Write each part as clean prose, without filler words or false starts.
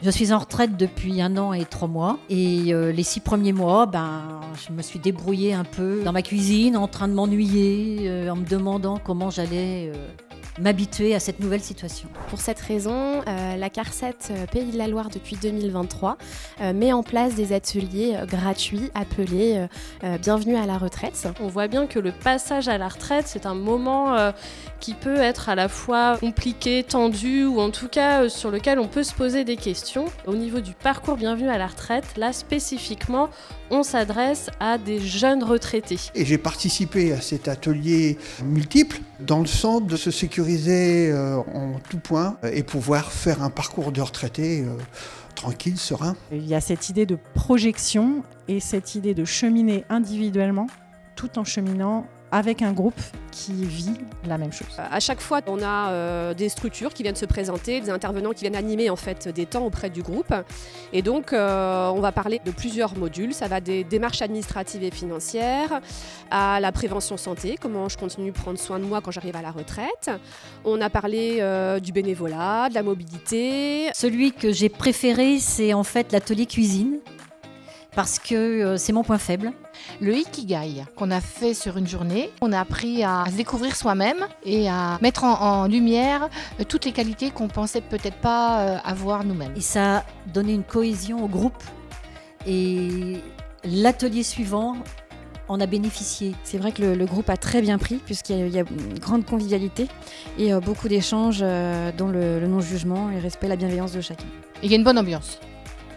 Je suis en retraite depuis 1 an et 3 mois. Et les 6 premiers mois, je me suis débrouillée un peu dans ma cuisine, en train de m'ennuyer, en me demandant comment j'allais m'habituer à cette nouvelle situation. Pour cette raison, la CARSET Pays de la Loire depuis 2023 met en place des ateliers gratuits appelés Bienvenue à la retraite. On voit bien que le passage à la retraite, c'est un moment qui peut être à la fois compliqué, tendu ou en tout cas sur lequel on peut se poser des questions. Au niveau du parcours Bienvenue à la retraite, là spécifiquement, on s'adresse à des jeunes retraités. Et j'ai participé à cet atelier multiple dans le sens de se sécuriser en tout point et pouvoir faire un parcours de retraité tranquille, serein. Il y a cette idée de projection et cette idée de cheminer individuellement tout en cheminant avec un groupe qui vit la même chose. À chaque fois, on a des structures qui viennent se présenter, des intervenants qui viennent animer en fait des temps auprès du groupe. Et donc, on va parler de plusieurs modules. Ça va des démarches administratives et financières à la prévention santé, comment je continue de prendre soin de moi quand j'arrive à la retraite. On a parlé du bénévolat, de la mobilité. Celui que j'ai préféré, c'est en fait l'atelier cuisine, parce que c'est mon point faible. Le Ikigai qu'on a fait sur une journée, on a appris à se découvrir soi-même et à mettre en lumière toutes les qualités qu'on pensait peut-être pas avoir nous-mêmes. Et ça a donné une cohésion au groupe. Et l'atelier suivant en a bénéficié. C'est vrai que le groupe a très bien pris puisqu'il y a une grande convivialité et beaucoup d'échanges dont le non-jugement et le respect, la bienveillance de chacun. Et il y a une bonne ambiance.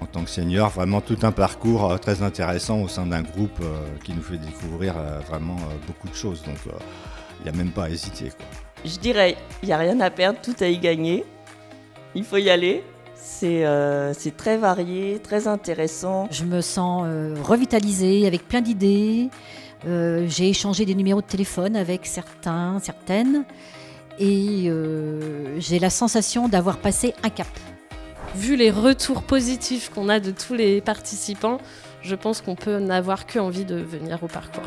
En tant que senior, vraiment tout un parcours très intéressant au sein d'un groupe qui nous fait découvrir vraiment beaucoup de choses. Donc il n'y a même pas à hésiter, quoi. Je dirais, il n'y a rien à perdre, tout à y gagner. Il faut y aller. C'est très varié, très intéressant. Je me sens revitalisée, avec plein d'idées. J'ai échangé des numéros de téléphone avec certaines. Et j'ai la sensation d'avoir passé un cap. Vu les retours positifs qu'on a de tous les participants, je pense qu'on peut n'avoir qu'envie de venir au parcours.